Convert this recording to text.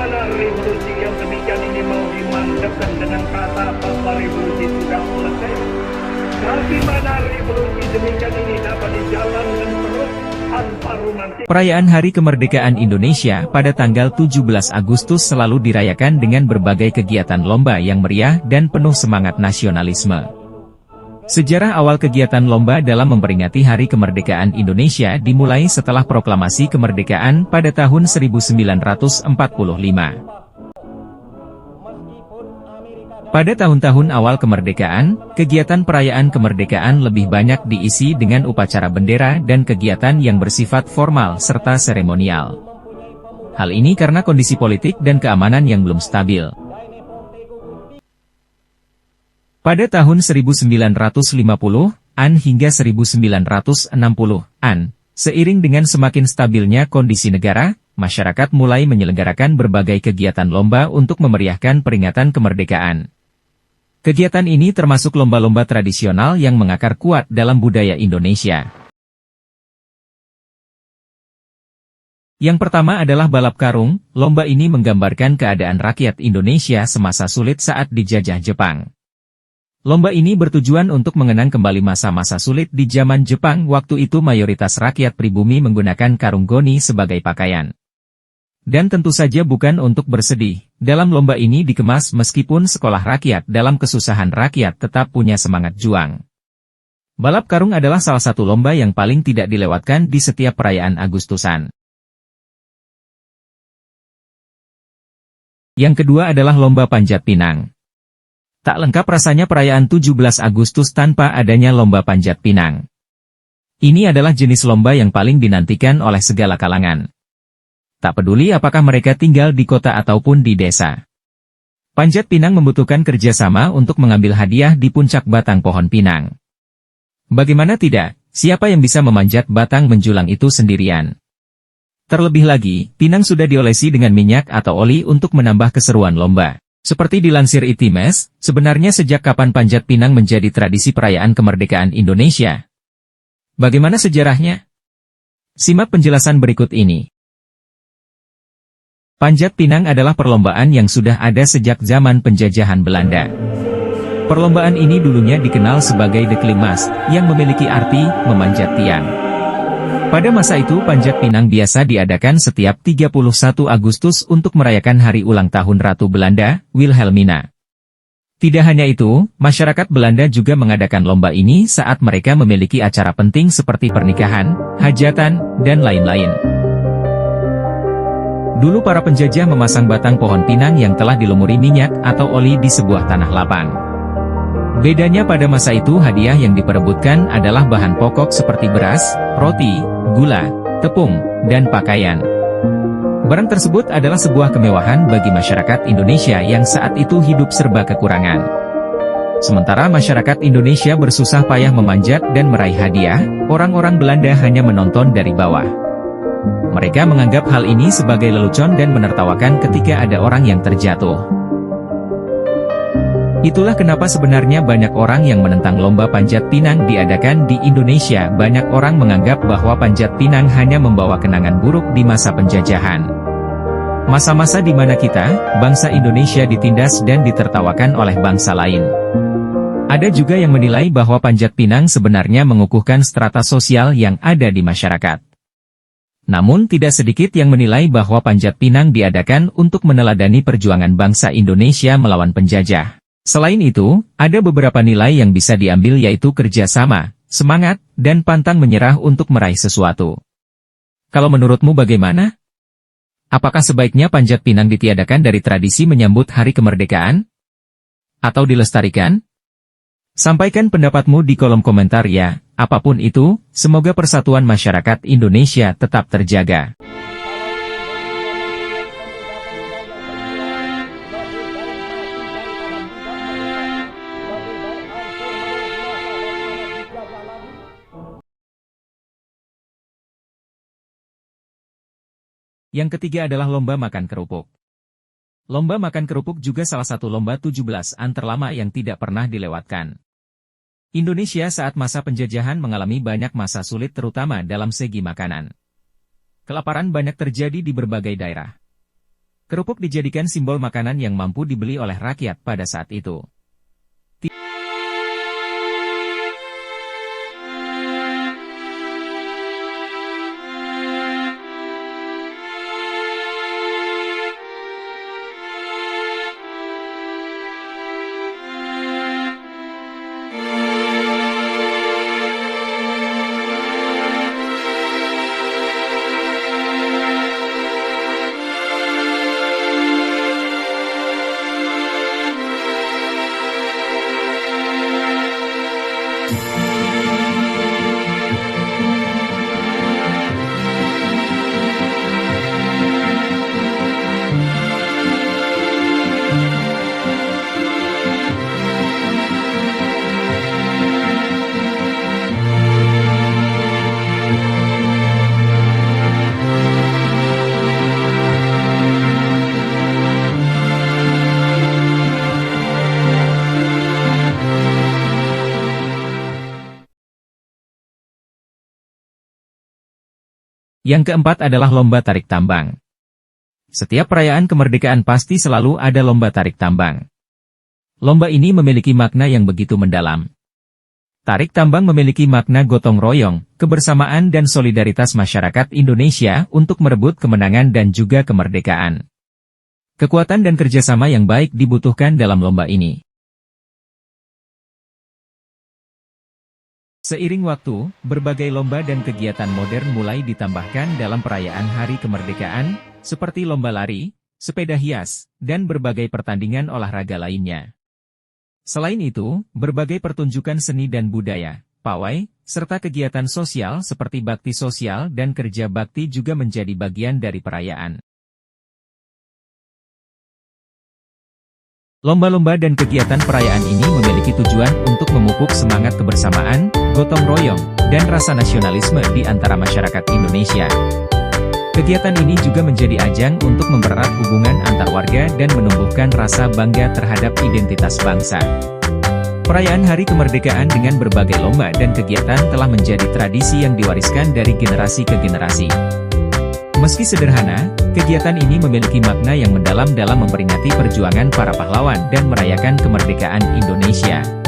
Bagaimana revolusi yang demikian ini mau dimantapkan dengan kata bahwa revolusi sudah selesai? Bagaimana revolusi demikian ini dapat dijalankan terus tanpa romantis? Perayaan Hari Kemerdekaan Indonesia pada tanggal 17 Agustus selalu dirayakan dengan berbagai kegiatan lomba yang meriah dan penuh semangat nasionalisme. Sejarah awal kegiatan lomba dalam memperingati Hari Kemerdekaan Indonesia dimulai setelah proklamasi kemerdekaan pada tahun 1945. Pada tahun-tahun awal kemerdekaan, kegiatan perayaan kemerdekaan lebih banyak diisi dengan upacara bendera dan kegiatan yang bersifat formal serta seremonial. Hal ini karena kondisi politik dan keamanan yang belum stabil. Pada tahun 1950-an hingga 1960-an, seiring dengan semakin stabilnya kondisi negara, masyarakat mulai menyelenggarakan berbagai kegiatan lomba untuk memeriahkan peringatan kemerdekaan. Kegiatan ini termasuk lomba-lomba tradisional yang mengakar kuat dalam budaya Indonesia. Yang pertama adalah balap karung. Lomba ini menggambarkan keadaan rakyat Indonesia semasa sulit saat dijajah Jepang. Lomba ini bertujuan untuk mengenang kembali masa-masa sulit di zaman Jepang. Waktu itu mayoritas rakyat pribumi menggunakan karung goni sebagai pakaian. Dan tentu saja bukan untuk bersedih. Dalam lomba ini dikemas meskipun sekolah rakyat dalam kesusahan rakyat tetap punya semangat juang. Balap karung adalah salah satu lomba yang paling tidak dilewatkan di setiap perayaan Agustusan. Yang kedua adalah lomba panjat pinang. Tak lengkap rasanya perayaan 17 Agustus tanpa adanya lomba panjat pinang. Ini adalah jenis lomba yang paling dinantikan oleh segala kalangan. Tak peduli apakah mereka tinggal di kota ataupun di desa. Panjat pinang membutuhkan kerjasama untuk mengambil hadiah di puncak batang pohon pinang. Bagaimana tidak, siapa yang bisa memanjat batang menjulang itu sendirian? Terlebih lagi, pinang sudah diolesi dengan minyak atau oli untuk menambah keseruan lomba. Seperti dilansir ITIMES, sebenarnya sejak kapan panjat pinang menjadi tradisi perayaan kemerdekaan Indonesia? Bagaimana sejarahnya? Simak penjelasan berikut ini. Panjat pinang adalah perlombaan yang sudah ada sejak zaman penjajahan Belanda. Perlombaan ini dulunya dikenal sebagai de klimas, yang memiliki arti memanjat tiang. Pada masa itu panjat pinang biasa diadakan setiap 31 Agustus untuk merayakan hari ulang tahun Ratu Belanda, Wilhelmina. Tidak hanya itu, masyarakat Belanda juga mengadakan lomba ini saat mereka memiliki acara penting seperti pernikahan, hajatan, dan lain-lain. Dulu para penjajah memasang batang pohon pinang yang telah dilumuri minyak atau oli di sebuah tanah lapang. Bedanya pada masa itu hadiah yang diperebutkan adalah bahan pokok seperti beras, roti, gula, tepung, dan pakaian. Barang tersebut adalah sebuah kemewahan bagi masyarakat Indonesia yang saat itu hidup serba kekurangan. Sementara masyarakat Indonesia bersusah payah memanjat dan meraih hadiah, orang-orang Belanda hanya menonton dari bawah. Mereka menganggap hal ini sebagai lelucon dan menertawakan ketika ada orang yang terjatuh. Itulah kenapa sebenarnya banyak orang yang menentang lomba panjat pinang diadakan di Indonesia. Banyak orang menganggap bahwa panjat pinang hanya membawa kenangan buruk di masa penjajahan. Masa-masa di mana kita, bangsa Indonesia ditindas dan ditertawakan oleh bangsa lain. Ada juga yang menilai bahwa panjat pinang sebenarnya mengukuhkan strata sosial yang ada di masyarakat. Namun tidak sedikit yang menilai bahwa panjat pinang diadakan untuk meneladani perjuangan bangsa Indonesia melawan penjajah. Selain itu, ada beberapa nilai yang bisa diambil yaitu kerjasama, semangat, dan pantang menyerah untuk meraih sesuatu. Kalau menurutmu bagaimana? Apakah sebaiknya panjat pinang ditiadakan dari tradisi menyambut hari kemerdekaan? Atau dilestarikan? Sampaikan pendapatmu di kolom komentar ya. Apapun itu, semoga persatuan masyarakat Indonesia tetap terjaga. Yang ketiga adalah lomba makan kerupuk. Lomba makan kerupuk juga salah satu lomba 17-an terlama yang tidak pernah dilewatkan. Indonesia saat masa penjajahan mengalami banyak masa sulit terutama dalam segi makanan. Kelaparan banyak terjadi di berbagai daerah. Kerupuk dijadikan simbol makanan yang mampu dibeli oleh rakyat pada saat itu. Yang keempat adalah lomba tarik tambang. Setiap perayaan kemerdekaan pasti selalu ada lomba tarik tambang. Lomba ini memiliki makna yang begitu mendalam. Tarik tambang memiliki makna gotong royong, kebersamaan dan solidaritas masyarakat Indonesia untuk merebut kemenangan dan juga kemerdekaan. Kekuatan dan kerjasama yang baik dibutuhkan dalam lomba ini. Seiring waktu, berbagai lomba dan kegiatan modern mulai ditambahkan dalam perayaan Hari Kemerdekaan, seperti lomba lari, sepeda hias, dan berbagai pertandingan olahraga lainnya. Selain itu, berbagai pertunjukan seni dan budaya, pawai, serta kegiatan sosial seperti bakti sosial dan kerja bakti juga menjadi bagian dari perayaan. Lomba-lomba dan kegiatan perayaan ini memiliki tujuan untuk memupuk semangat kebersamaan, gotong royong, dan rasa nasionalisme di antara masyarakat Indonesia. Kegiatan ini juga menjadi ajang untuk mempererat hubungan antar warga dan menumbuhkan rasa bangga terhadap identitas bangsa. Perayaan Hari Kemerdekaan dengan berbagai lomba dan kegiatan telah menjadi tradisi yang diwariskan dari generasi ke generasi. Meski sederhana, kegiatan ini memiliki makna yang mendalam dalam memperingati perjuangan para pahlawan dan merayakan kemerdekaan Indonesia.